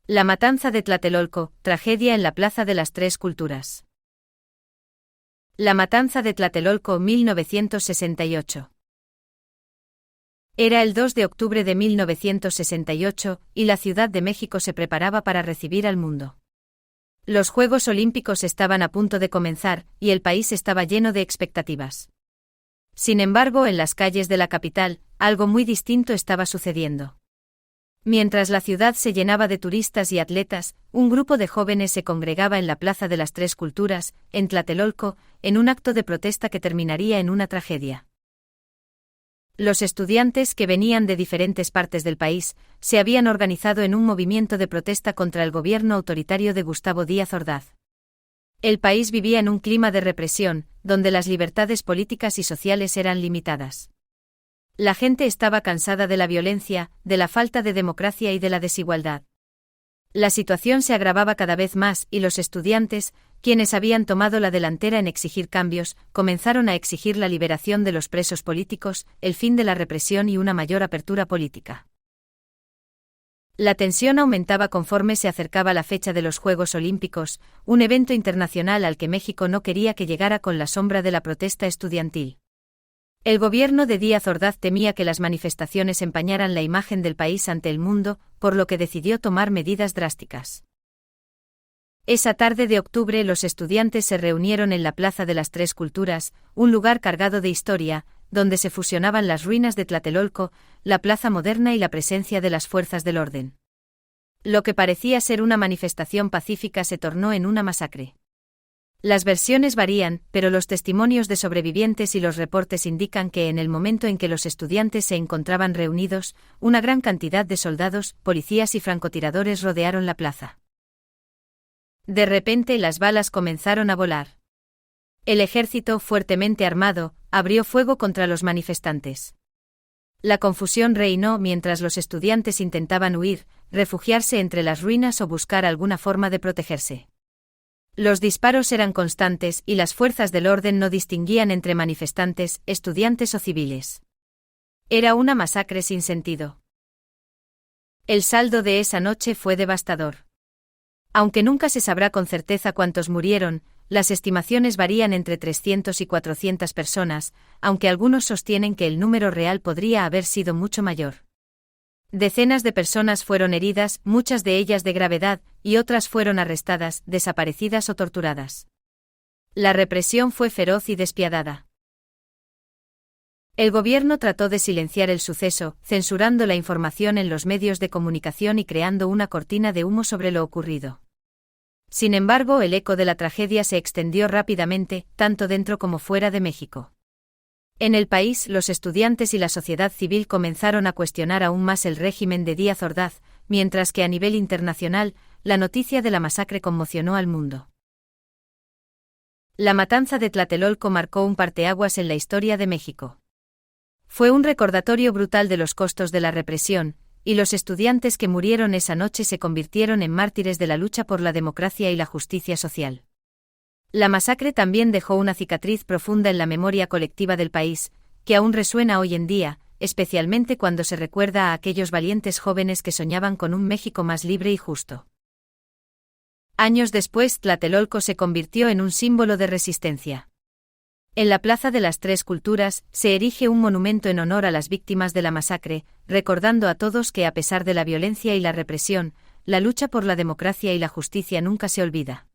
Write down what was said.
La matanza de Tlatelolco, tragedia en la Plaza de las Tres Culturas. La matanza de Tlatelolco 1968. Era el 2 de octubre de 1968, y la Ciudad de México se preparaba para recibir al mundo. Los Juegos Olímpicos estaban a punto de comenzar, y el país estaba lleno de expectativas. Sin embargo, en las calles de la capital, algo muy distinto estaba sucediendo. Mientras la ciudad se llenaba de turistas y atletas, un grupo de jóvenes se congregaba en la Plaza de las Tres Culturas, en Tlatelolco, en un acto de protesta que terminaría en una tragedia. Los estudiantes, que venían de diferentes partes del país, se habían organizado en un movimiento de protesta contra el gobierno autoritario de Gustavo Díaz Ordaz. El país vivía en un clima de represión, donde las libertades políticas y sociales eran limitadas. La gente estaba cansada de la violencia, de la falta de democracia y de la desigualdad. La situación se agravaba cada vez más y los estudiantes, quienes habían tomado la delantera en exigir cambios, comenzaron a exigir la liberación de los presos políticos, el fin de la represión y una mayor apertura política. La tensión aumentaba conforme se acercaba la fecha de los Juegos Olímpicos, un evento internacional al que México no quería que llegara con la sombra de la protesta estudiantil. El gobierno de Díaz Ordaz temía que las manifestaciones empañaran la imagen del país ante el mundo, por lo que decidió tomar medidas drásticas. Esa tarde de octubre los estudiantes se reunieron en la Plaza de las Tres Culturas, un lugar cargado de historia, donde se fusionaban las ruinas de Tlatelolco, la plaza moderna y la presencia de las fuerzas del orden. Lo que parecía ser una manifestación pacífica se tornó en una masacre. Las versiones varían, pero los testimonios de sobrevivientes y los reportes indican que en el momento en que los estudiantes se encontraban reunidos, una gran cantidad de soldados, policías y francotiradores rodearon la plaza. De repente las balas comenzaron a volar. El ejército, fuertemente armado, abrió fuego contra los manifestantes. La confusión reinó mientras los estudiantes intentaban huir, refugiarse entre las ruinas o buscar alguna forma de protegerse. Los disparos eran constantes y las fuerzas del orden no distinguían entre manifestantes, estudiantes o civiles. Era una masacre sin sentido. El saldo de esa noche fue devastador. Aunque nunca se sabrá con certeza cuántos murieron, las estimaciones varían entre 300 y 400 personas, aunque algunos sostienen que el número real podría haber sido mucho mayor. Decenas de personas fueron heridas, muchas de ellas de gravedad, y otras fueron arrestadas, desaparecidas o torturadas. La represión fue feroz y despiadada. El gobierno trató de silenciar el suceso, censurando la información en los medios de comunicación y creando una cortina de humo sobre lo ocurrido. Sin embargo, el eco de la tragedia se extendió rápidamente, tanto dentro como fuera de México. En el país, los estudiantes y la sociedad civil comenzaron a cuestionar aún más el régimen de Díaz Ordaz, mientras que a nivel internacional, la noticia de la masacre conmocionó al mundo. La matanza de Tlatelolco marcó un parteaguas en la historia de México. Fue un recordatorio brutal de los costos de la represión, y los estudiantes que murieron esa noche se convirtieron en mártires de la lucha por la democracia y la justicia social. La masacre también dejó una cicatriz profunda en la memoria colectiva del país, que aún resuena hoy en día, especialmente cuando se recuerda a aquellos valientes jóvenes que soñaban con un México más libre y justo. Años después, Tlatelolco se convirtió en un símbolo de resistencia. En la Plaza de las Tres Culturas, se erige un monumento en honor a las víctimas de la masacre, recordando a todos que a pesar de la violencia y la represión, la lucha por la democracia y la justicia nunca se olvida.